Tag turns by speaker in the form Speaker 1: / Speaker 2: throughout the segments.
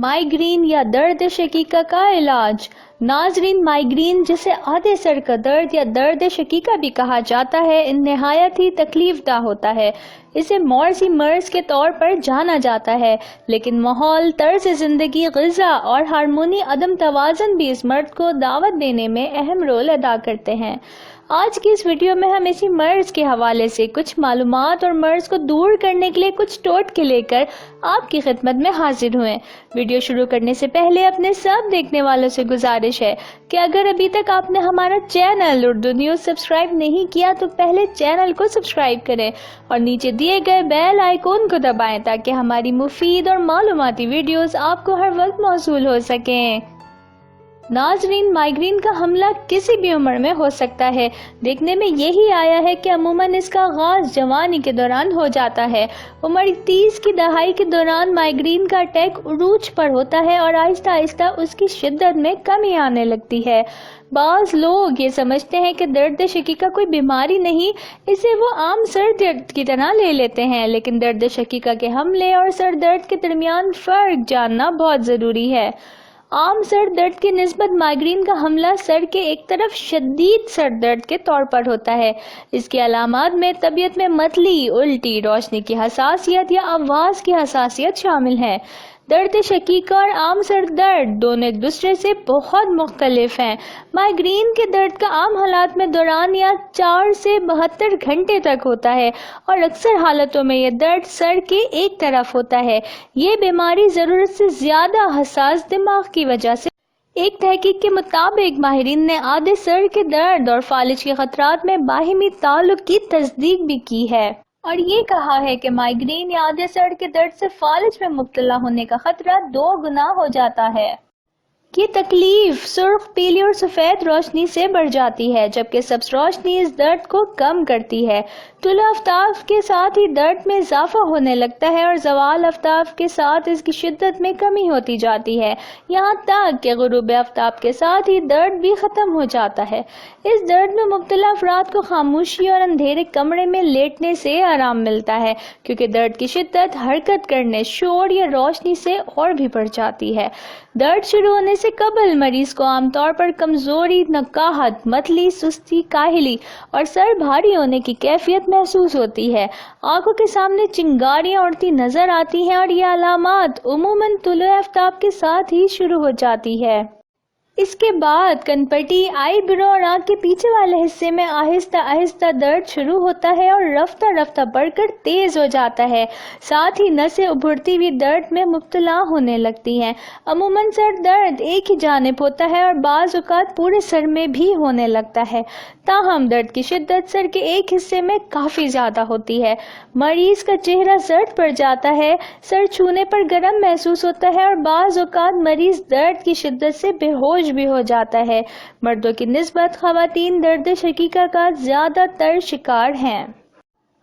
Speaker 1: Migraine یا درد شقیقہ کا علاج۔ ناظرین، مائیگرین جسے آدھے سر کا درد یا درد شقیقہ بھی کہا جاتا ہے نہایت ہی تکلیف دہ ہوتا ہے۔ اسے مورثی مرض کے طور پر جانا جاتا ہے، لیکن ماحول، طرز زندگی، غذا اور ہارمونی عدم توازن بھی اس مرض کو دعوت دینے میں اہم رول ادا کرتے ہیں۔ آج کی اس ویڈیو میں ہم اسی مرض کے حوالے سے کچھ معلومات اور مرض کو دور کرنے کے لیے کچھ ٹوٹکے لے کر آپ کی خدمت میں حاضر ہوئے۔ ویڈیو شروع کرنے سے پہلے اپنے سب دیکھنے والوں سے گزارش ہے کہ اگر ابھی تک آپ نے ہمارا چینل اردو نیوز سبسکرائب نہیں کیا تو پہلے چینل کو سبسکرائب کریں اور نیچے دیے گئے بیل آئیکن کو دبائیں تاکہ ہماری مفید اور معلوماتی ویڈیوز آپ کو ہر وقت موصول ہو سکیں۔ ناظرین، مائیگرین کا حملہ کسی بھی عمر میں ہو سکتا ہے۔ دیکھنے میں یہی آیا ہے کہ عموماً اس کا آغاز جوانی کے دوران ہو جاتا ہے۔ عمر 30 کی دہائی کے دوران مائیگرین کا اٹیک عروج پر ہوتا ہے اور آہستہ آہستہ اس کی شدت میں کمی آنے لگتی ہے۔ بعض لوگ یہ سمجھتے ہیں کہ درد شقیقہ کوئی بیماری نہیں، اسے وہ عام سر درد کی طرح لے لیتے ہیں، لیکن درد شقیقہ کے حملے اور سر درد کے درمیان فرق جاننا بہت ضروری ہے۔ عام سر درد کی نسبت مائیگرین کا حملہ سر کے ایک طرف شدید سر درد کے طور پر ہوتا ہے۔ اس کی علامات میں طبیعت میں متلی، الٹی، روشنی کی حساسیت یا آواز کی حساسیت شامل ہے۔ درد شقیقہ اور عام سر درد دونوں ایک دوسرے سے بہت مختلف ہیں۔ مائیگرین کے درد کا عام حالات میں دوران یا 4 سے 72 گھنٹے تک ہوتا ہے اور اکثر حالتوں میں یہ درد سر کے ایک طرف ہوتا ہے۔ یہ بیماری ضرورت سے زیادہ حساس دماغ کی وجہ سے۔ ایک تحقیق کے مطابق ماہرین نے آدھے سر کے درد اور فالج کے خطرات میں باہمی تعلق کی تصدیق بھی کی ہے اور یہ کہا ہے کہ مائیگرین یا آدھے سر کے درد سے فالج میں مبتلا ہونے کا خطرہ 2 گنا ہو جاتا ہے۔ یہ تکلیف سرخ، پیلی اور سفید روشنی سے بڑھ جاتی ہے، جبکہ سبز روشنی اس درد کو کم کرتی ہے۔ طلوع آفتاب کے ساتھ ہی درد میں اضافہ ہونے لگتا ہے اور زوال آفتاب کے ساتھ اس کی شدت میں کمی ہوتی جاتی ہے، یہاں تک کہ غروب آفتاب کے ساتھ ہی درد بھی ختم ہو جاتا ہے۔ اس درد میں مبتلا افراد کو خاموشی اور اندھیرے کمرے میں لیٹنے سے آرام ملتا ہے، کیونکہ درد کی شدت حرکت کرنے، شور یا روشنی سے اور بھی بڑھ جاتی ہے۔ درد شروع ہونے سے قبل مریض کو عام طور پر کمزوری، نقاہت، متلی، سستی، کاہلی اور سر بھاری ہونے کی کیفیت محسوس ہوتی ہے۔ آنکھوں کے سامنے چنگاریاں اڑتی نظر آتی ہیں اور یہ علامات عموماً طلوع آفتاب کے ساتھ ہی شروع ہو جاتی ہے۔ اس کے بعد کن پٹی، آئی برو اور آنکھ کے پیچھے والے حصے میں آہستہ آہستہ درد شروع ہوتا ہے اور رفتہ رفتہ بڑھ کر تیز ہو جاتا ہے۔ ساتھ ہی نسیں ابھرتی ہوئی درد میں مبتلا ہونے لگتی ہیں۔ عموماً سر درد ایک ہی جانب ہوتا ہے اور بعض اوقات پورے سر میں بھی ہونے لگتا ہے، تاہم درد کی شدت سر کے ایک حصے میں کافی زیادہ ہوتی ہے۔ مریض کا چہرہ زرد پڑ جاتا ہے، سر چھونے پر گرم محسوس ہوتا ہے اور بعض اوقات مریض درد کی شدت سے بے ہوش بھی ہو جاتا ہے۔ مردوں کی نسبت خواتین درد شقیقہ کا زیادہ تر شکار ہیں۔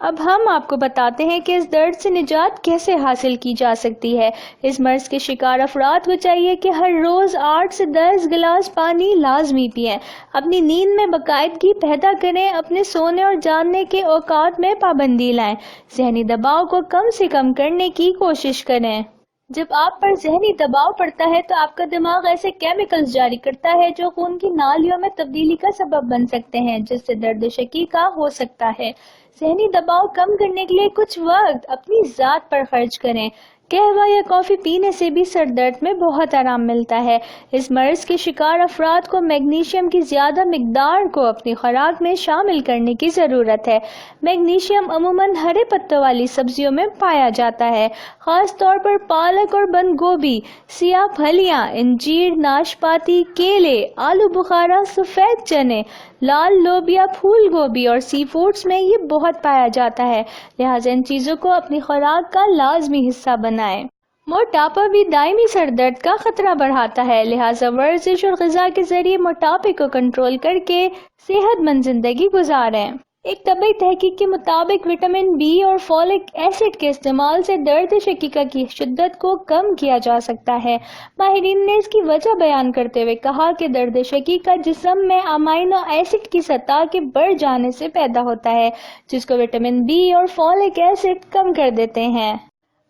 Speaker 1: اب ہم آپ کو بتاتے ہیں کہ اس درد سے نجات کیسے حاصل کی جا سکتی ہے۔ اس مرض کے شکار افراد کو چاہیے کہ ہر روز 8 سے 10 گلاس پانی لازمی پئیں، اپنی نیند میں باقاعدگی پیدا کریں، اپنے سونے اور جاگنے کے اوقات میں پابندی لائیں، ذہنی دباؤ کو کم سے کم کرنے کی کوشش کریں۔ جب آپ پر ذہنی دباؤ پڑتا ہے تو آپ کا دماغ ایسے کیمیکلز جاری کرتا ہے جو خون کی نالیوں میں تبدیلی کا سبب بن سکتے ہیں، جس سے درد شقیقہ ہو سکتا ہے۔ ذہنی دباؤ کم کرنے کے لیے کچھ وقت اپنی ذات پر خرچ کریں۔ قہوہ یا کافی پینے سے بھی سر درد میں بہت آرام ملتا ہے۔ اس مرض کے شکار افراد کو میگنیشیم کی زیادہ مقدار کو اپنی خوراک میں شامل کرنے کی ضرورت ہے۔ میگنیشیم عموماً ہرے پتوں والی سبزیوں میں پایا جاتا ہے، خاص طور پر پالک اور بند گوبھی، سیاہ پھلیاں، انجیر، ناشپاتی، کیلے، آلو بخارا، سفید چنے، لال لوبیا، پھول گوبھی اور سی فوڈز میں یہ بہت پایا جاتا ہے، لہٰذا ان چیزوں کو اپنی خوراک کا لازمی حصہ بنائیں۔ موٹاپا بھی دائمی سر درد کا خطرہ بڑھاتا ہے، لہٰذا ورزش اور غذا کے ذریعے موٹاپے کو کنٹرول کر کے صحت مند زندگی گزاریں۔ ایک طبی تحقیق کے مطابق وٹامن بی اور فولک ایسڈ کے استعمال سے درد شقیقہ کی شدت کو کم کیا جا سکتا ہے۔ ماہرین نے اس کی وجہ بیان کرتے ہوئے کہا کہ درد شقیقہ جسم میں امائنو ایسڈ کی سطح کے بڑھ جانے سے پیدا ہوتا ہے، جس کو وٹامن بی اور فولک ایسڈ کم کر دیتے ہیں۔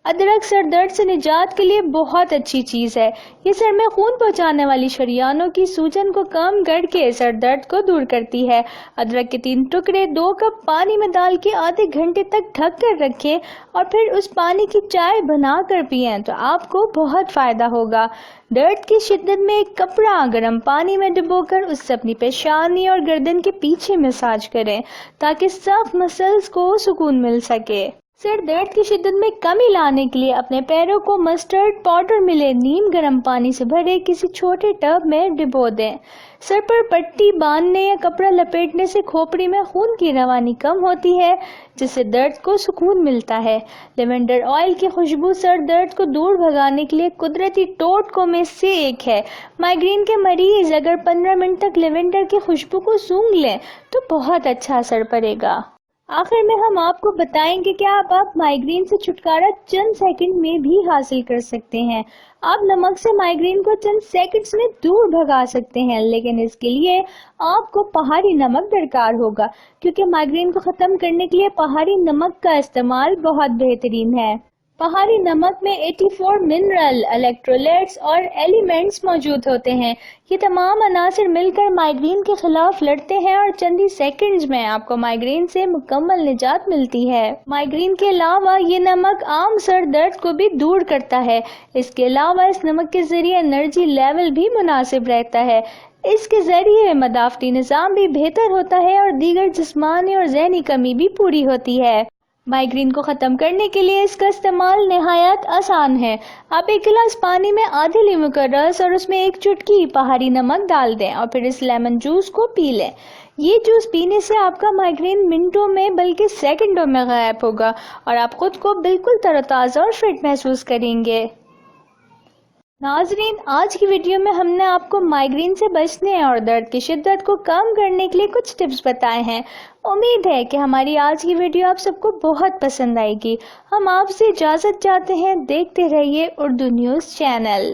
Speaker 1: ادرک سر درد سے نجات کے لیے بہت اچھی چیز ہے۔ یہ سر میں خون پہنچانے والی شریانوں کی سوجن کو کم کر کے سر درد کو دور کرتی ہے۔ ادرک کے 3 ٹکڑے 2 کپ پانی میں ڈال کے آدھے گھنٹے تک ڈھک کر رکھیں اور پھر اس پانی کی چائے بنا کر پئیں تو آپ کو بہت فائدہ ہوگا۔ درد کی شدت میں ایک کپڑا گرم پانی میں ڈبو کر اس سے اپنی پیشانی اور گردن کے پیچھے مساج کریں تاکہ سخت مسلز کو سکون مل سکے۔ سر درد کی شدت میں کمی لانے کے لیے اپنے پیروں کو مسٹرڈ پاؤڈر ملے نیم گرم پانی سے بھرے کسی چھوٹے ٹب میں ڈبو دیں۔ سر پر پٹی باندھنے یا کپڑا لپیٹنے سے کھوپڑی میں خون کی روانی کم ہوتی ہے جس سے درد کو سکون ملتا ہے۔ لیونڈر آئل کی خوشبو سر درد کو دور بھگانے کے لیے قدرتی ٹوٹکوں میں سے ایک ہے۔ مائیگرین کے مریض اگر 15 منٹ تک لیونڈر کی خوشبو کو سونگھ لیں تو بہت اچھا اثر پڑے گا۔ آخر میں ہم آپ کو بتائیں گے کہ آپ مائیگرین سے چھٹکارا چند سیکنڈ میں بھی حاصل کر سکتے ہیں۔ آپ نمک سے مائیگرین کو چند سیکنڈز میں دور بھگا سکتے ہیں، لیکن اس کے لیے آپ کو پہاڑی نمک درکار ہوگا کیونکہ مائیگرین کو ختم کرنے کے لیے پہاڑی نمک کا استعمال بہت بہترین ہے۔ پہاڑی نمک میں 84 منرل، الیکٹرولیٹس اور ایلیمنٹس موجود ہوتے ہیں۔ یہ تمام عناصر مل کر مائیگرین کے خلاف لڑتے ہیں اور چند ہی سیکنڈز میں آپ کو مائیگرین سے مکمل نجات ملتی ہے۔ مائیگرین کے علاوہ یہ نمک عام سر درد کو بھی دور کرتا ہے۔ اس کے علاوہ اس نمک کے ذریعے انرجی لیول بھی مناسب رہتا ہے۔ اس کے ذریعے مدافعتی نظام بھی بہتر ہوتا ہے اور دیگر جسمانی اور ذہنی کمی بھی پوری ہوتی ہے۔ مائیگرین کو ختم کرنے کے لیے اس کا استعمال نہایت آسان ہے۔ آپ ایک گلاس پانی میں آدھے لیمو کا رس اور اس میں 1 چٹکی پہاڑی نمک ڈال دیں اور پھر اس لیمن جوس کو پی لیں۔ یہ جوس پینے سے آپ کا مائیگرین منٹوں میں بلکہ سیکنڈوں میں غائب ہوگا اور آپ خود کو بالکل تر و تازہ اور فٹ محسوس کریں گے۔ ناظرین، آج کی ویڈیو میں ہم نے آپ کو مائیگرین سے بچنے اور درد کی شدت کو کم کرنے کے لیے کچھ ٹپس بتائے ہیں۔ امید ہے کہ ہماری آج کی ویڈیو آپ سب کو بہت پسند آئے گی۔ ہم آپ سے اجازت چاہتے ہیں۔ دیکھتے رہیے اردو نیوز چینل۔